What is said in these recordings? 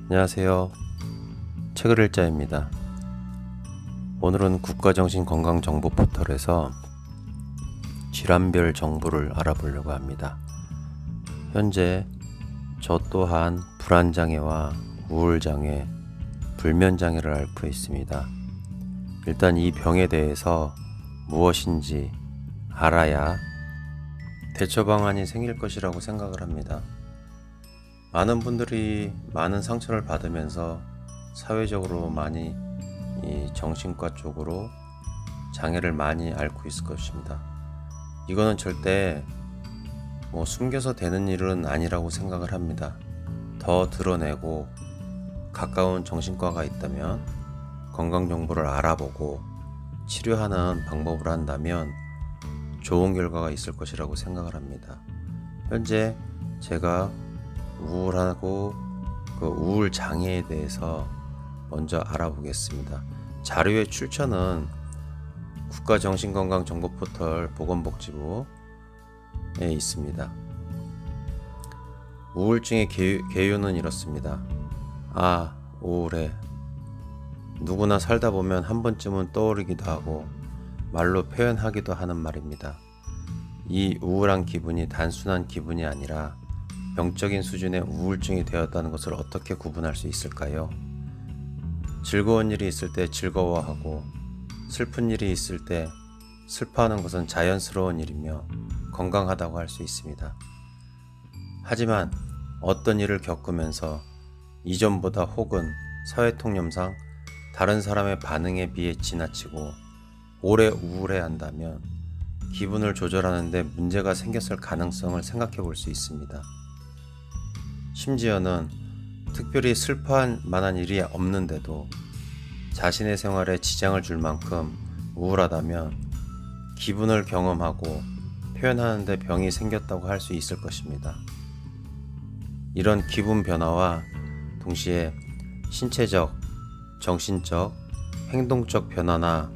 안녕하세요. 책을 읽자입니다. 오늘은 국가정신건강정보 포털에서 질환별 정보를 알아보려고 합니다. 현재 저 또한 불안장애와 우울장애, 불면장애를 앓고 있습니다. 일단 이 병에 대해서 무엇인지 알아야 대처 방안이 생길 것이라고 생각을 합니다. 많은 분들이 많은 상처를 받으면서 사회적으로 많이 이 정신과 쪽으로 장애를 많이 앓고 있을 것입니다. 이거는 절대 숨겨서 되는 일은 아니라고 생각을 합니다. 더 드러내고 가까운 정신과가 있다면 건강정보를 알아보고 치료하는 방법을 한다면 좋은 결과가 있을 것이라고 생각을 합니다. 현재 제가 우울하고 그 우울 장애에 대해서 먼저 알아보겠습니다. 자료의 출처는 국가정신건강정보포털 보건복지부에 있습니다. 우울증의 개요는 이렇습니다. 우울해. 누구나 살다 보면 한 번쯤은 떠오르기도 하고 말로 표현하기도 하는 말입니다. 이 우울한 기분이 단순한 기분이 아니라 병적인 수준의 우울증이 되었다는 것을 어떻게 구분할 수 있을까요? 즐거운 일이 있을 때 즐거워하고 슬픈 일이 있을 때 슬퍼하는 것은 자연스러운 일이며 건강하다고 할 수 있습니다. 하지만 어떤 일을 겪으면서 이전보다 혹은 사회통념상 다른 사람의 반응에 비해 지나치고 오래 우울해한다면 기분을 조절하는 데 문제가 생겼을 가능성을 생각해 볼 수 있습니다. 심지어는 특별히 슬퍼할 만한 일이 없는데도 자신의 생활에 지장을 줄 만큼 우울하다면 기분을 경험하고 표현하는 데 병이 생겼다고 할 수 있을 것입니다. 이런 기분 변화와 동시에 신체적, 정신적, 행동적 변화나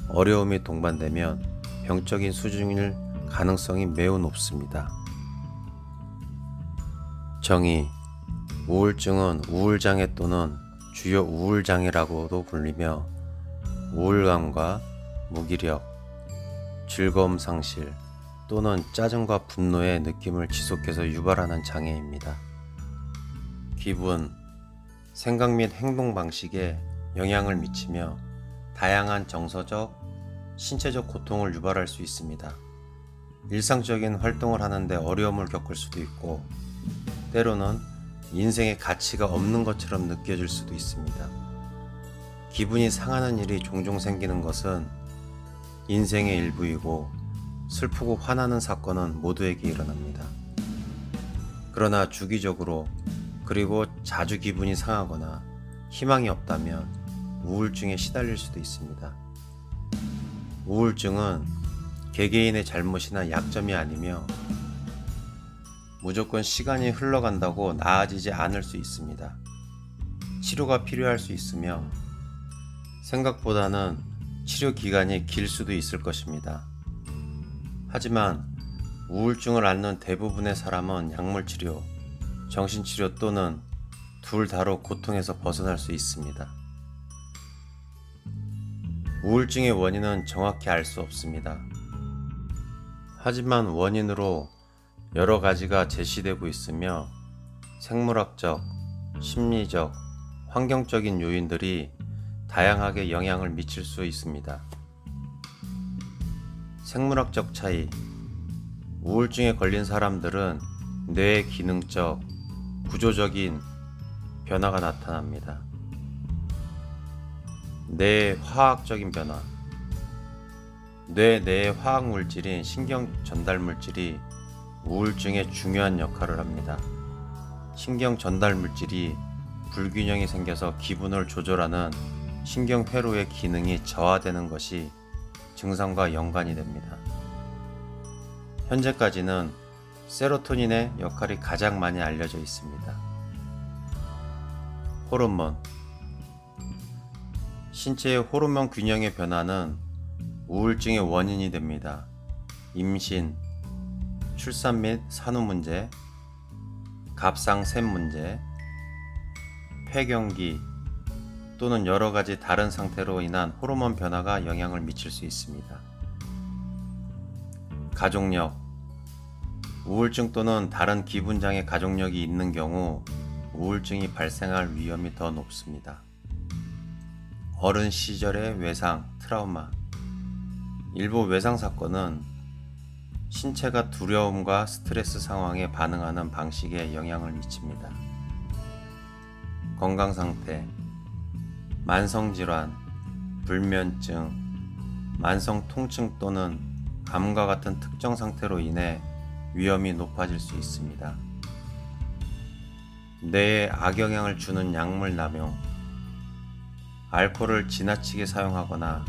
어려움이 동반되면 병적인 수준일 가능성이 매우 높습니다. 정의: 우울증은 우울장애 또는 주요 우울장애라고도 불리며 우울감과 무기력, 즐거움 상실 또는 짜증과 분노의 느낌을 지속해서 유발하는 장애입니다. 기분, 생각 및 행동 방식에 영향을 미치며 다양한 정서적, 신체적 고통을 유발할 수 있습니다. 일상적인 활동을 하는데 어려움을 겪을 수도 있고 때로는 인생의 가치가 없는 것처럼 느껴질 수도 있습니다. 기분이 상하는 일이 종종 생기는 것은 인생의 일부이고 슬프고 화나는 사건은 모두에게 일어납니다. 그러나 주기적으로 그리고 자주 기분이 상하거나 희망이 없다면 우울증에 시달릴 수도 있습니다. 우울증은 개개인의 잘못이나 약점이 아니며 무조건 시간이 흘러간다고 나아지지 않을 수 있습니다. 치료가 필요할 수 있으며 생각보다는 치료 기간이 길 수도 있을 것입니다. 하지만 우울증을 앓는 대부분의 사람은 약물치료, 정신치료 또는 둘 다로 고통에서 벗어날 수 있습니다. 우울증의 원인은 정확히 알 수 없습니다. 하지만 원인으로 여러 가지가 제시되고 있으며 생물학적, 심리적, 환경적인 요인들이 다양하게 영향을 미칠 수 있습니다. 생물학적 차이: 우울증에 걸린 사람들은 뇌의 기능적, 구조적인 변화가 나타납니다. 뇌의 화학적인 변화: 뇌 내의 화학물질인 신경 전달물질이 우울증에 중요한 역할을 합니다. 신경 전달물질이 불균형이 생겨서 기분을 조절하는 신경회로의 기능이 저하되는 것이 증상과 연관이 됩니다. 현재까지는 세로토닌의 역할이 가장 많이 알려져 있습니다. 호르몬: 신체의 호르몬 균형의 변화는 우울증의 원인이 됩니다. 임신, 출산 및 산후 문제, 갑상샘 문제, 폐경기 또는 여러 가지 다른 상태로 인한 호르몬 변화가 영향을 미칠 수 있습니다. 가족력, 우울증 또는 다른 기분장애 가족력이 있는 경우 우울증이 발생할 위험이 더 높습니다. 어른 시절의 외상, 트라우마, 일부 외상 사건은 신체가 두려움과 스트레스 상황에 반응하는 방식에 영향을 미칩니다. 건강상태, 만성질환, 불면증, 만성통증 또는 암과 같은 특정 상태로 인해 위험이 높아질 수 있습니다. 뇌에 악영향을 주는 약물 남용, 알코올을 지나치게 사용하거나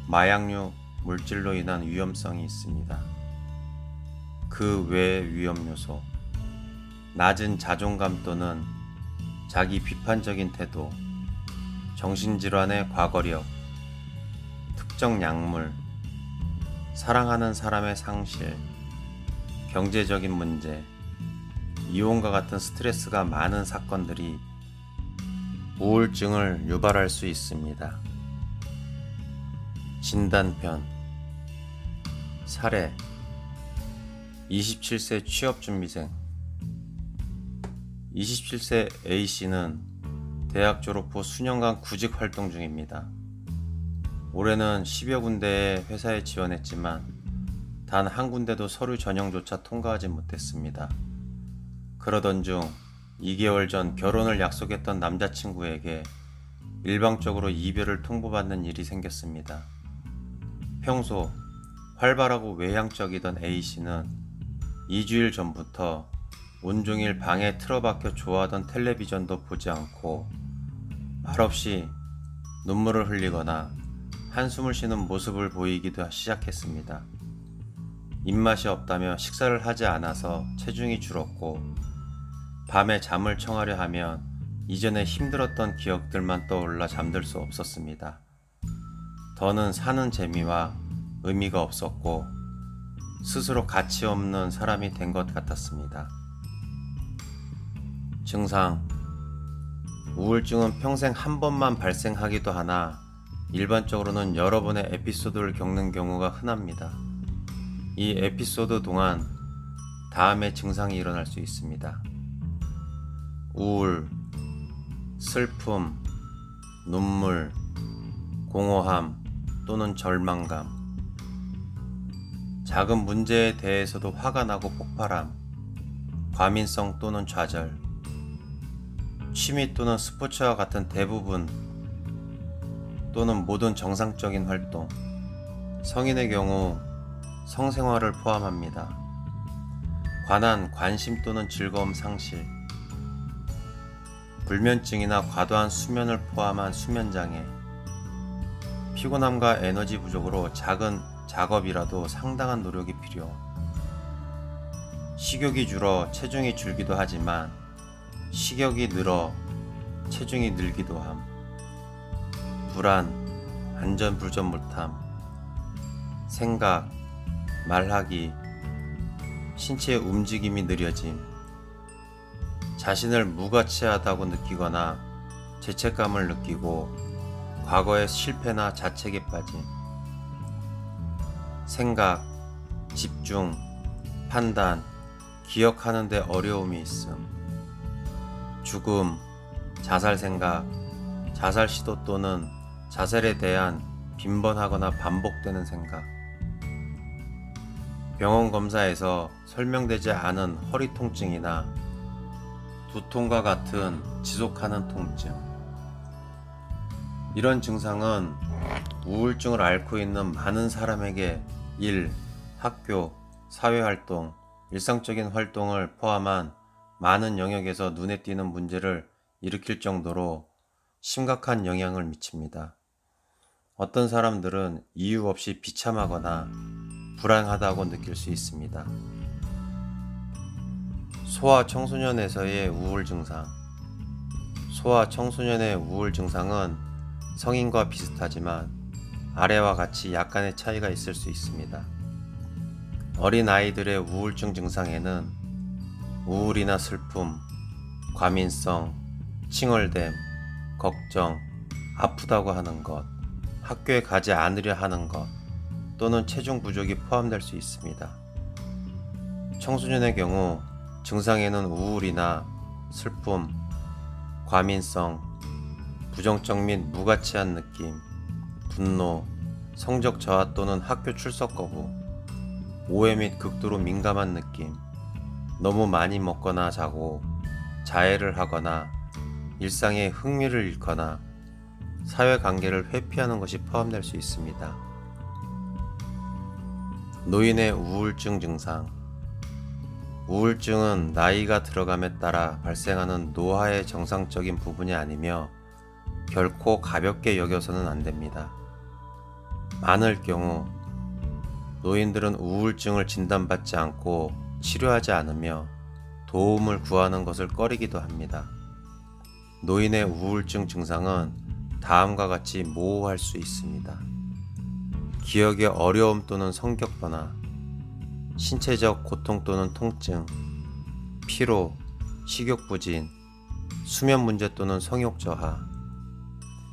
마약류 물질로 인한 위험성이 있습니다. 그 외 위험 요소, 낮은 자존감 또는 자기 비판적인 태도, 정신질환의 과거력, 특정 약물, 사랑하는 사람의 상실, 경제적인 문제, 이혼과 같은 스트레스가 많은 사건들이 우울증을 유발할 수 있습니다. 진단편, 사례, 27세 취업준비생. 27세 A씨는 대학 졸업 후 수년간 구직 활동 중입니다. 올해는 10여 군데의 회사에 지원했지만 단 한 군데도 서류 전형조차 통과하지 못했습니다. 그러던 중 2개월 전 결혼을 약속했던 남자친구에게 일방적으로 이별을 통보받는 일이 생겼습니다. 평소 활발하고 외향적이던 A씨는 2주일 전부터 온종일 방에 틀어박혀 좋아하던 텔레비전도 보지 않고 말없이 눈물을 흘리거나 한숨을 쉬는 모습을 보이기도 시작했습니다. 입맛이 없다며 식사를 하지 않아서 체중이 줄었고 밤에 잠을 청하려 하면 이전에 힘들었던 기억들만 떠올라 잠들 수 없었습니다. 더는 사는 재미와 의미가 없었고 스스로 가치 없는 사람이 된 것 같았습니다. 증상, 우울증은 평생 한 번만 발생하기도 하나 일반적으로는 여러 번의 에피소드를 겪는 경우가 흔합니다. 이 에피소드 동안 다음의 증상이 일어날 수 있습니다. 우울, 슬픔, 눈물, 공허함 또는 절망감, 작은 문제에 대해서도 화가 나고 폭발함, 과민성 또는 좌절, 취미 또는 스포츠와 같은 대부분 또는 모든 정상적인 활동, 성인의 경우 성생활을 포함합니다. 관한 관심 또는 즐거움 상실, 불면증이나 과도한 수면을 포함한 수면장애, 피곤함과 에너지 부족으로 작은 작업이라도 상당한 노력이 필요, 식욕이 줄어 체중이 줄기도 하지만 식욕이 늘어 체중이 늘기도 함, 불안, 안전불전 못함, 생각, 말하기, 신체의 움직임이 느려짐, 자신을 무가치하다고 느끼거나 죄책감을 느끼고 과거의 실패나 자책에 빠짐, 생각, 집중, 판단, 기억하는 데 어려움이 있음, 죽음, 자살 생각, 자살 시도 또는 자살에 대한 빈번하거나 반복되는 생각, 병원 검사에서 설명되지 않은 허리 통증이나 두통과 같은 지속하는 통증. 이런 증상은 우울증을 앓고 있는 많은 사람에게 일, 학교, 사회활동, 일상적인 활동을 포함한 많은 영역에서 눈에 띄는 문제를 일으킬 정도로 심각한 영향을 미칩니다. 어떤 사람들은 이유 없이 비참하거나 불안하다고 느낄 수 있습니다. 소아 청소년에서의 우울 증상. 소아 청소년의 우울 증상은 성인과 비슷하지만 아래와 같이 약간의 차이가 있을 수 있습니다. 어린 아이들의 우울증 증상에는 우울이나 슬픔, 과민성, 칭얼댐, 걱정, 아프다고 하는 것, 학교에 가지 않으려 하는 것, 또는 체중 부족이 포함될 수 있습니다. 청소년의 경우 증상에는 우울이나 슬픔, 과민성, 부정적 및 무가치한 느낌, 분노, 성적 저하 또는 학교 출석 거부, 오해 및 극도로 민감한 느낌, 너무 많이 먹거나 자고 자해를 하거나 일상에 흥미를 잃거나 사회관계를 회피하는 것이 포함될 수 있습니다. 노인의 우울증 증상. 우울증은 나이가 들어감에 따라 발생하는 노화의 정상적인 부분이 아니며 결코 가볍게 여겨서는 안 됩니다. 많을 경우 노인들은 우울증을 진단받지 않고 치료하지 않으며 도움을 구하는 것을 꺼리기도 합니다. 노인의 우울증 증상은 다음과 같이 모호할 수 있습니다. 기억의 어려움 또는 성격 변화, 신체적 고통 또는 통증, 피로, 식욕 부진, 수면 문제 또는 성욕 저하,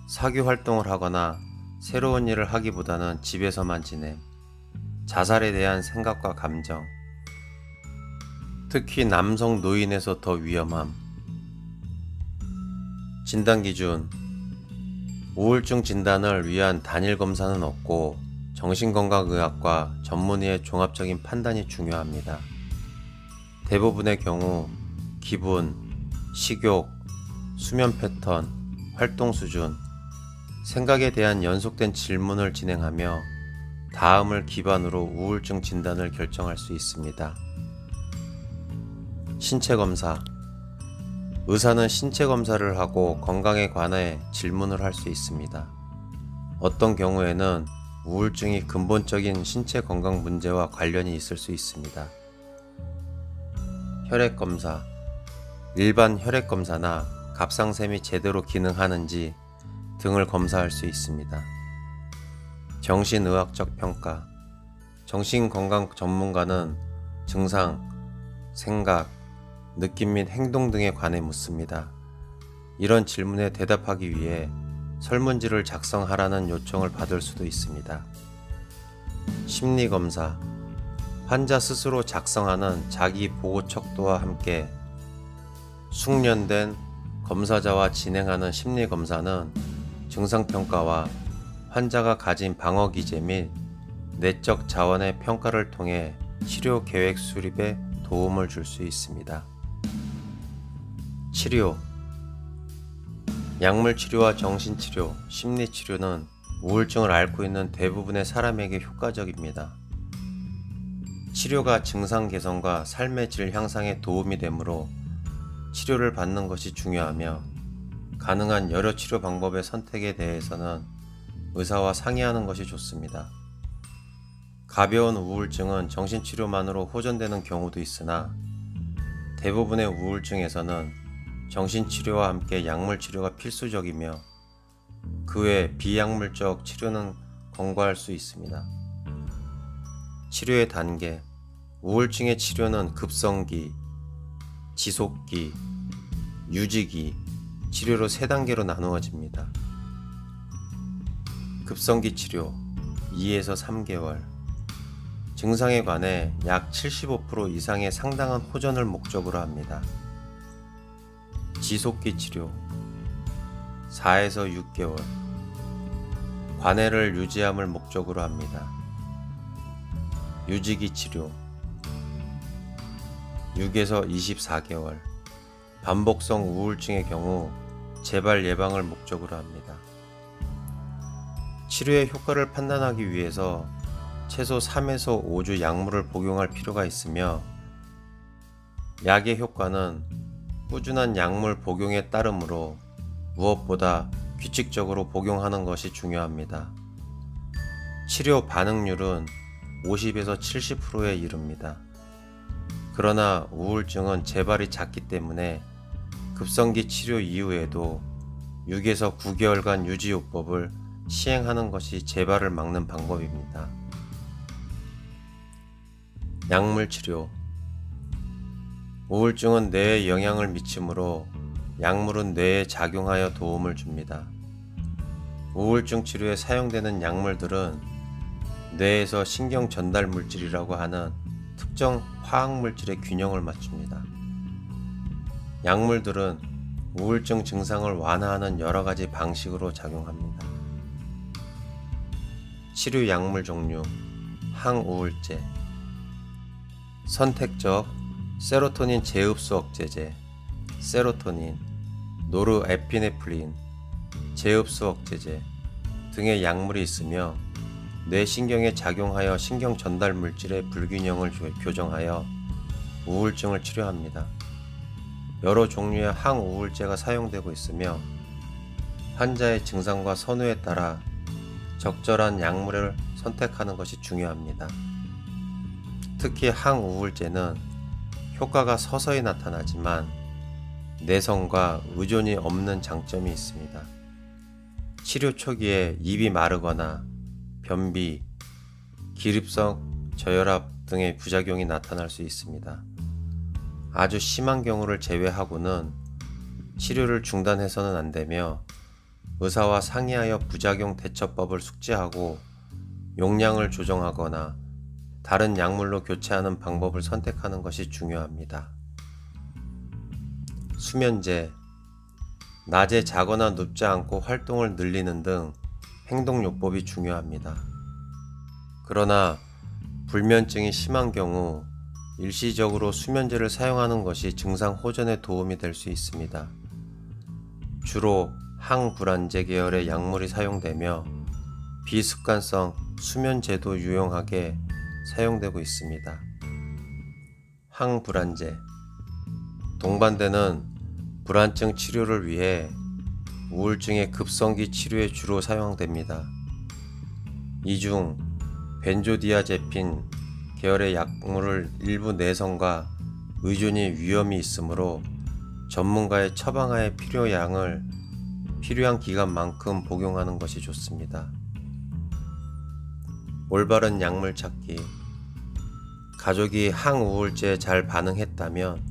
사교 활동을 하거나 새로운 일을 하기보다는 집에서만 지냄, 자살에 대한 생각과 감정, 특히 남성 노인에서 더 위험함. 진단 기준. 우울증 진단을 위한 단일 검사는 없고 정신건강의학과 전문의의 종합적인 판단이 중요합니다. 대부분의 경우 기분, 식욕, 수면 패턴, 활동 수준, 생각에 대한 연속된 질문을 진행하며 다음을 기반으로 우울증 진단을 결정할 수 있습니다. 신체 검사. 의사는 신체 검사를 하고 건강에 관해 질문을 할 수 있습니다. 어떤 경우에는 우울증이 근본적인 신체 건강 문제와 관련이 있을 수 있습니다. 혈액 검사. 일반 혈액 검사나 갑상샘이 제대로 기능하는지 등을 검사할 수 있습니다. 정신의학적 평가. 정신건강 전문가는 증상, 생각, 느낌 및 행동 등에 관해 묻습니다. 이런 질문에 대답하기 위해 설문지를 작성하라는 요청을 받을 수도 있습니다. 심리검사. 환자 스스로 작성하는 자기 보호 척도와 함께 숙련된 검사자와 진행하는 심리검사는 증상평가와 환자가 가진 방어기제 및 내적 자원의 평가를 통해 치료 계획 수립에 도움을 줄 수 있습니다. 치료. 약물치료와 정신치료, 심리치료는 우울증을 앓고 있는 대부분의 사람에게 효과적입니다. 치료가 증상 개선과 삶의 질 향상에 도움이 되므로 치료를 받는 것이 중요하며 가능한 여러 치료 방법의 선택에 대해서는 의사와 상의하는 것이 좋습니다. 가벼운 우울증은 정신치료만으로 호전되는 경우도 있으나 대부분의 우울증에서는 정신치료와 함께 약물치료가 필수적이며 그 외 비약물적 치료는 권고할 수 있습니다. 치료의 단계. 우울증의 치료는 급성기, 지속기, 유지기, 치료로 3단계로 나누어집니다. 급성기 치료 2에서 3개월. 증상에 관해 약 75% 이상의 상당한 호전을 목적으로 합니다. 지속기 치료 4에서 6개월. 관해를 유지함을 목적으로 합니다. 유지기 치료 6에서 24개월. 반복성 우울증의 경우 재발 예방을 목적으로 합니다. 치료의 효과를 판단하기 위해서 최소 3에서 5주 약물을 복용할 필요가 있으며 약의 효과는 꾸준한 약물 복용에 따르므로 무엇보다 규칙적으로 복용하는 것이 중요합니다. 치료 반응률은 50에서 70%에 이릅니다. 그러나 우울증은 재발이 잦기 때문에 급성기 치료 이후에도 6에서 9개월간 유지요법을 시행하는 것이 재발을 막는 방법입니다. 약물치료. 우울증은 뇌에 영향을 미치므로 약물은 뇌에 작용하여 도움을 줍니다. 우울증 치료에 사용되는 약물들은 뇌에서 신경 전달 물질이라고 하는 특정 화학 물질의 균형을 맞춥니다. 약물들은 우울증 증상을 완화하는 여러 가지 방식으로 작용합니다. 치료 약물 종류, 항우울제, 선택적 세로토닌 재흡수 억제제, 세로토닌, 노르에피네프린, 재흡수 억제제 등의 약물이 있으며 뇌신경에 작용하여 신경 전달 물질의 불균형을 교정하여 우울증을 치료합니다. 여러 종류의 항우울제가 사용되고 있으며 환자의 증상과 선호에 따라 적절한 약물을 선택하는 것이 중요합니다. 특히 항우울제는 효과가 서서히 나타나지만 내성과 의존이 없는 장점이 있습니다. 치료 초기에 입이 마르거나 변비, 기립성 저혈압 등의 부작용이 나타날 수 있습니다. 아주 심한 경우를 제외하고는 치료를 중단해서는 안 되며 의사와 상의하여 부작용 대처법을 숙지하고 용량을 조정하거나 다른 약물로 교체하는 방법을 선택하는 것이 중요합니다. 수면제, 낮에 자거나 눕지 않고 활동을 늘리는 등 행동요법이 중요합니다. 그러나 불면증이 심한 경우 일시적으로 수면제를 사용하는 것이 증상 호전에 도움이 될 수 있습니다. 주로 항불안제 계열의 약물이 사용되며 비습관성 수면제도 유용하게 사용되고 있습니다. 항불안제, 동반되는 불안증 치료를 위해 우울증의 급성기 치료에 주로 사용됩니다. 이 중 벤조디아제핀 계열의 약물을 일부 내성과 의존이 위험이 있으므로 전문가의 처방하에 필요한 기간만큼 복용하는 것이 좋습니다. 올바른 약물 찾기. 가족이 항우울제에 잘 반응했다면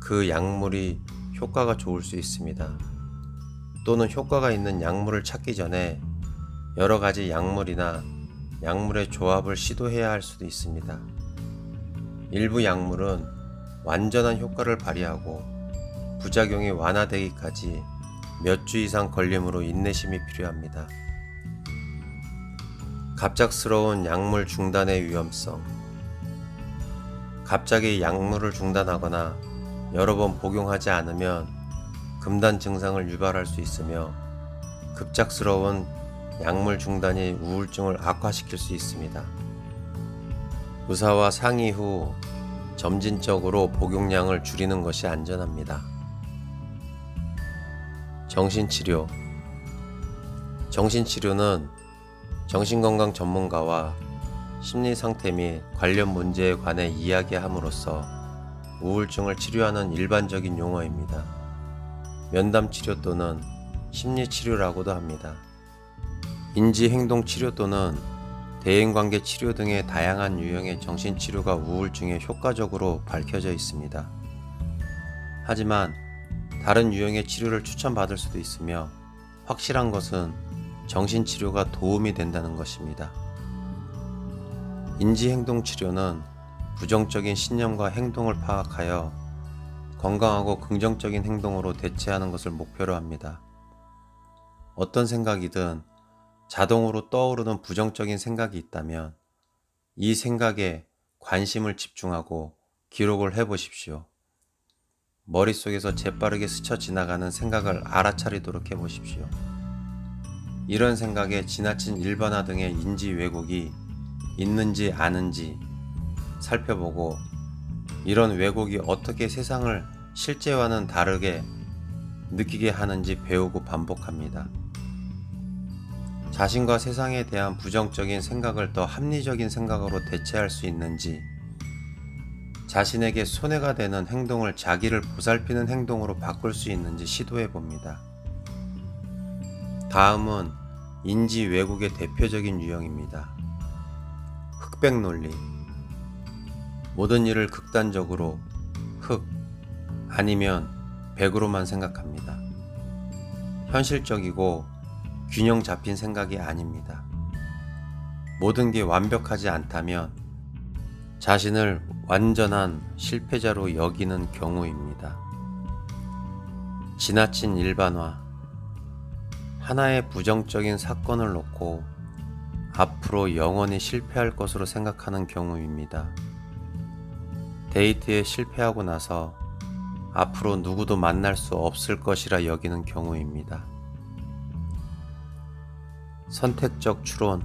그 약물이 효과가 좋을 수 있습니다. 또는 효과가 있는 약물을 찾기 전에 여러 가지 약물이나 약물의 조합을 시도해야 할 수도 있습니다. 일부 약물은 완전한 효과를 발휘하고 부작용이 완화되기까지 몇 주 이상 걸리므로 인내심이 필요합니다. 갑작스러운 약물 중단의 위험성. 갑자기 약물을 중단하거나 여러 번 복용하지 않으면 금단 증상을 유발할 수 있으며 급작스러운 약물 중단이 우울증을 악화시킬 수 있습니다. 의사와 상의 후 점진적으로 복용량을 줄이는 것이 안전합니다. 정신치료. 정신치료는 정신건강 전문가와 심리상태 및 관련 문제에 관해 이야기함으로써 우울증을 치료하는 일반적인 용어입니다. 면담치료 또는 심리치료라고도 합니다. 인지행동치료 또는 대인관계 치료 등의 다양한 유형의 정신치료가 우울증에 효과적으로 밝혀져 있습니다. 하지만 다른 유형의 치료를 추천받을 수도 있으며 확실한 것은 정신치료가 도움이 된다는 것입니다. 인지행동치료는 부정적인 신념과 행동을 파악하여 건강하고 긍정적인 행동으로 대체하는 것을 목표로 합니다. 어떤 생각이든 자동으로 떠오르는 부정적인 생각이 있다면 이 생각에 관심을 집중하고 기록을 해보십시오. 머릿속에서 재빠르게 스쳐 지나가는 생각을 알아차리도록 해보십시오. 이런 생각에 지나친 일반화 등의 인지 왜곡이 있는지 아는지 살펴보고 이런 왜곡이 어떻게 세상을 실제와는 다르게 느끼게 하는지 배우고 반복합니다. 자신과 세상에 대한 부정적인 생각을 더 합리적인 생각으로 대체할 수 있는지, 자신에게 손해가 되는 행동을 자기를 보살피는 행동으로 바꿀 수 있는지 시도해 봅니다. 다음은 인지 왜곡의 대표적인 유형입니다. 흑백 논리. 모든 일을 극단적으로 흑 아니면 100으로만 생각합니다. 현실적이고 균형 잡힌 생각이 아닙니다. 모든 게 완벽하지 않다면 자신을 완전한 실패자로 여기는 경우입니다. 지나친 일반화, 하나의 부정적인 사건을 놓고 앞으로 영원히 실패할 것으로 생각하는 경우입니다. 데이트에 실패하고 나서 앞으로 누구도 만날 수 없을 것이라 여기는 경우입니다. 선택적 추론,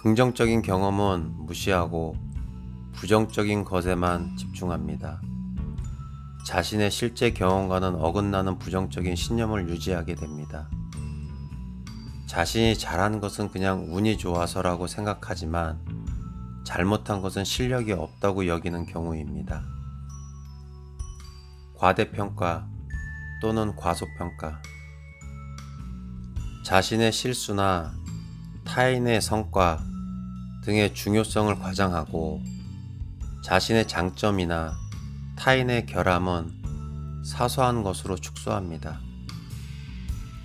긍정적인 경험은 무시하고 부정적인 것에만 집중합니다. 자신의 실제 경험과는 어긋나는 부정적인 신념을 유지하게 됩니다. 자신이 잘한 것은 그냥 운이 좋아서라고 생각하지만 잘못한 것은 실력이 없다고 여기는 경우입니다. 과대평가 또는 과소평가, 자신의 실수나 타인의 성과 등의 중요성을 과장하고 자신의 장점이나 타인의 결함은 사소한 것으로 축소합니다.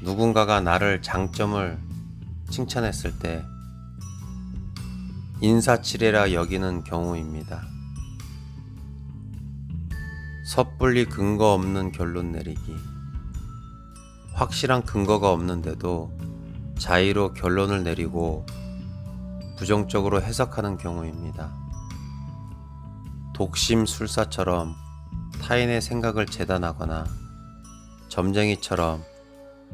누군가가 나를 장점을 칭찬했을 때 인사치레라 여기는 경우입니다. 섣불리 근거 없는 결론 내리기, 확실한 근거가 없는데도 자의로 결론을 내리고 부정적으로 해석하는 경우입니다. 독심술사처럼 타인의 생각을 재단하거나 점쟁이처럼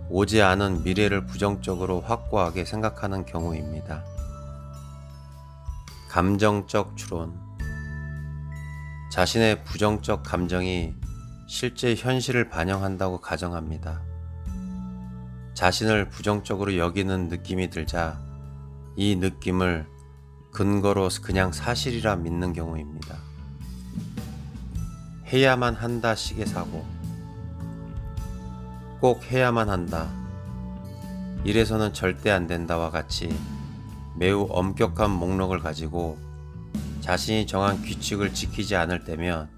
오지 않은 미래를 부정적으로 확고하게 생각하는 경우입니다. 감정적 추론, 자신의 부정적 감정이 실제 현실을 반영한다고 가정합니다. 자신을 부정적으로 여기는 느낌이 들자 이 느낌을 근거로 그냥 사실이라 믿는 경우입니다. 해야만 한다 시계사고, 꼭 해야만 한다, 이래서는 절대 안 된다와 같이 매우 엄격한 목록을 가지고 자신이 정한 규칙을 지키지 않을 때면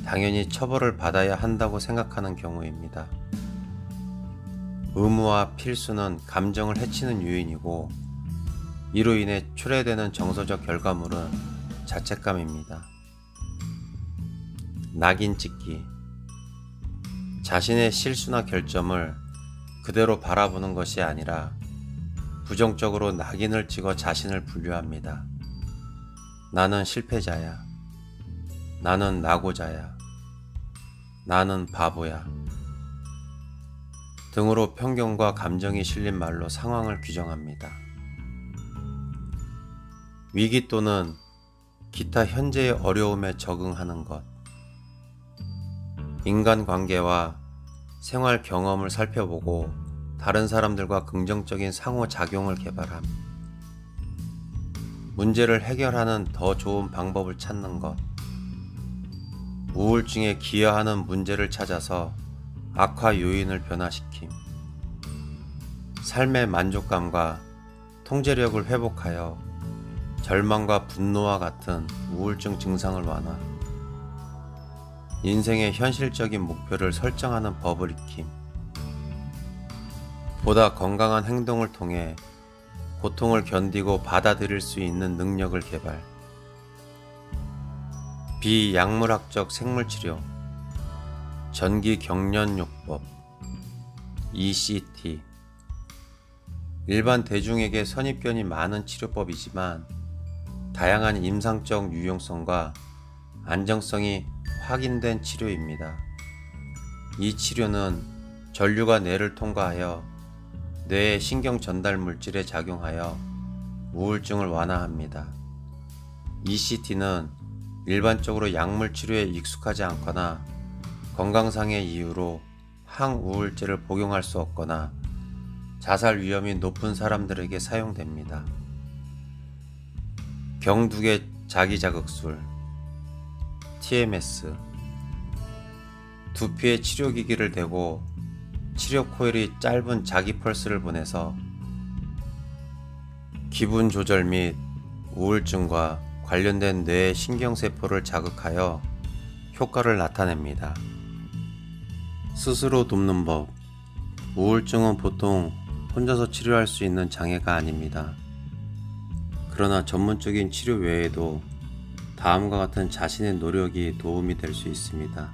당연히 처벌을 받아야 한다고 생각하는 경우입니다. 의무와 필수는 감정을 해치는 요인이고 이로 인해 초래되는 정서적 결과물은 자책감입니다. 낙인 찍기, 자신의 실수나 결점을 그대로 바라보는 것이 아니라 부정적으로 낙인을 찍어 자신을 분류합니다. 나는 실패자야, 나는 낙오자야, 나는 바보야 등으로 편견과 감정이 실린 말로 상황을 규정합니다. 위기 또는 기타 현재의 어려움에 적응하는 것, 인간관계와 생활 경험을 살펴보고 다른 사람들과 긍정적인 상호작용을 개발함, 문제를 해결하는 더 좋은 방법을 찾는 것, 우울증에 기여하는 문제를 찾아서 악화 요인을 변화시킴, 삶의 만족감과 통제력을 회복하여 절망과 분노와 같은 우울증 증상을 완화, 인생의 현실적인 목표를 설정하는 법을 익힘, 보다 건강한 행동을 통해 고통을 견디고 받아들일 수 있는 능력을 개발, 비약물학적 생물치료, 전기경련요법, ECT, 일반 대중에게 선입견이 많은 치료법이지만 다양한 임상적 유용성과 안정성이 확인된 치료입니다. 이 치료는 전류가 뇌를 통과하여 뇌의 신경 전달 물질에 작용하여 우울증을 완화합니다. ECT는 일반적으로 약물 치료에 익숙하지 않거나 건강상의 이유로 항우울제를 복용할 수 없거나 자살 위험이 높은 사람들에게 사용됩니다. 경두개 자기자극술, TMS, 두피에 치료기기를 대고 치료 코일이 짧은 자기 펄스를 보내서 기분 조절 및 우울증과 관련된 뇌의 신경세포를 자극하여 효과를 나타냅니다. 스스로 돕는 법. 우울증은 보통 혼자서 치료할 수 있는 장애가 아닙니다. 그러나 전문적인 치료 외에도 다음과 같은 자신의 노력이 도움이 될 수 있습니다.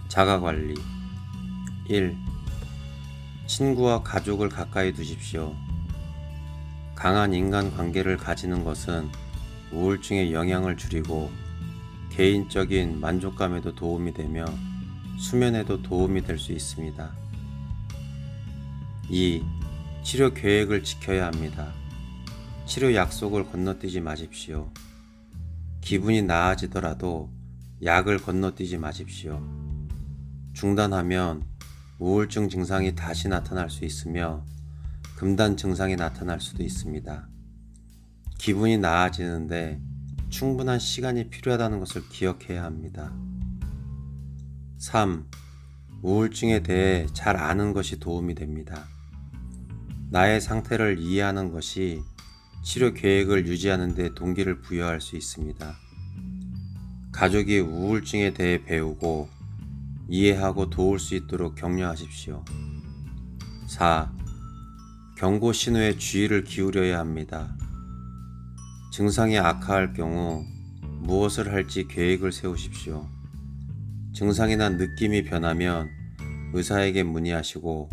자가관리. 1. 친구와 가족을 가까이 두십시오. 강한 인간관계를 가지는 것은 우울증의 영향을 줄이고 개인적인 만족감에도 도움이 되며 수면에도 도움이 될 수 있습니다. 2. 치료 계획을 지켜야 합니다. 치료 약속을 건너뛰지 마십시오. 기분이 나아지더라도 약을 건너뛰지 마십시오. 중단하면 우울증 증상이 다시 나타날 수 있으며 금단 증상이 나타날 수도 있습니다. 기분이 나아지는데 충분한 시간이 필요하다는 것을 기억해야 합니다. 3. 우울증에 대해 잘 아는 것이 도움이 됩니다. 나의 상태를 이해하는 것이 치료 계획을 유지하는 데 동기를 부여할 수 있습니다. 가족이 우울증에 대해 배우고 이해하고 도울 수 있도록 격려하십시오. 4. 경고 신호에 주의를 기울여야 합니다. 증상이 악화할 경우 무엇을 할지 계획을 세우십시오. 증상이나 느낌이 변하면 의사에게 문의하시고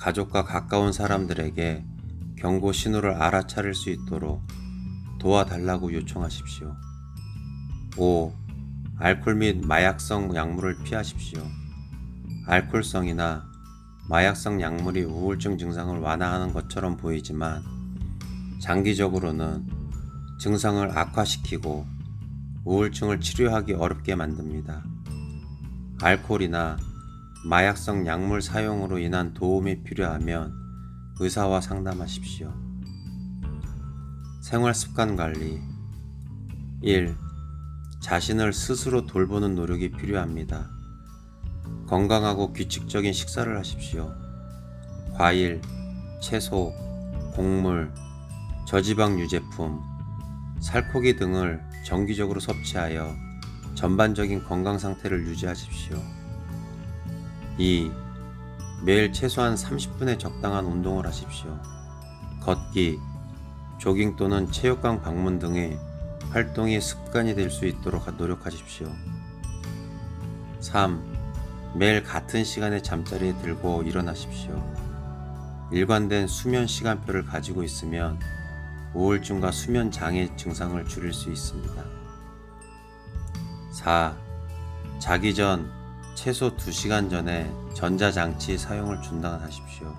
가족과 가까운 사람들에게 경고 신호를 알아차릴 수 있도록 도와달라고 요청하십시오. 5. 알코올 및 마약성 약물을 피하십시오. 알코올성이나 마약성 약물이 우울증 증상을 완화하는 것처럼 보이지만 장기적으로는 증상을 악화시키고 우울증을 치료하기 어렵게 만듭니다. 알코올이나 마약성 약물 사용으로 인한 도움이 필요하면 의사와 상담하십시오. 생활습관 관리. 1. 자신을 스스로 돌보는 노력이 필요합니다. 건강하고 규칙적인 식사를 하십시오. 과일, 채소, 곡물, 저지방 유제품, 살코기 등을 정기적으로 섭취하여 전반적인 건강 상태를 유지하십시오. 2. 매일 최소한 30분의 적당한 운동을 하십시오. 걷기, 조깅 또는 체육관 방문 등의 활동이 습관이 될 수 있도록 노력하십시오. 3. 매일 같은 시간에 잠자리에 들고 일어나십시오. 일관된 수면 시간표를 가지고 있으면 우울증과 수면 장애 증상을 줄일 수 있습니다. 4. 자기 전 최소 2시간 전에 전자장치 사용을 중단하십시오.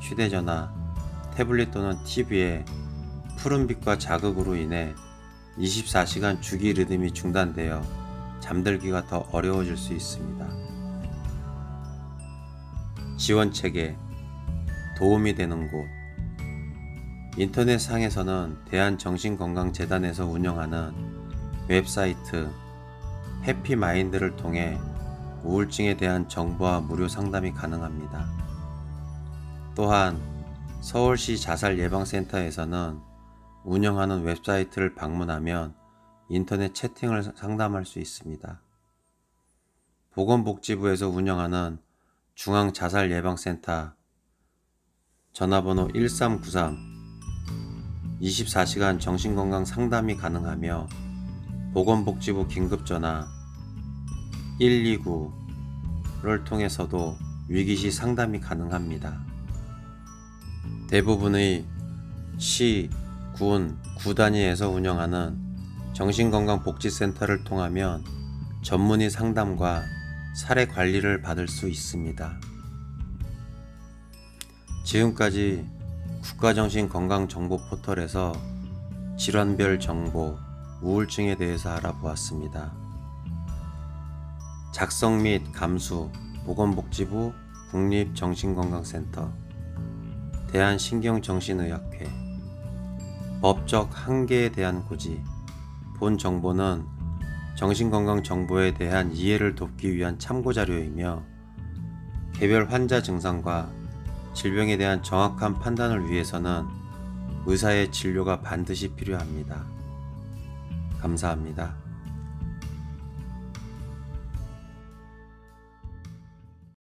휴대전화, 태블릿 또는 TV에 푸른빛과 자극으로 인해 24시간 주기 리듬이 중단되어 잠들기가 더 어려워질 수 있습니다. 지원체계, 도움이 되는 곳. 인터넷상에서는 대한정신건강재단에서 운영하는 웹사이트 해피마인드를 통해 우울증에 대한 정보와 무료 상담이 가능합니다. 또한 서울시 자살예방센터에서는 운영하는 웹사이트를 방문하면 인터넷 채팅을 상담할 수 있습니다. 보건복지부에서 운영하는 중앙자살예방센터 전화번호 1393 24시간 정신건강 상담이 가능하며 보건복지부 긴급전화 129를 통해서도 위기시 상담이 가능합니다. 대부분의 시, 군, 구단위에서 운영하는 정신건강복지센터를 통하면 전문의 상담과 사례 관리를 받을 수 있습니다. 지금까지 국가정신건강정보포털에서 질환별 정보, 우울증에 대해서 알아보았습니다. 작성 및 감수, 보건복지부 국립정신건강센터, 대한신경정신의학회, 법적 한계에 대한 고지. 본 정보는 정신건강 정보에 대한 이해를 돕기 위한 참고자료이며 개별 환자 증상과 질병에 대한 정확한 판단을 위해서는 의사의 진료가 반드시 필요합니다. 감사합니다.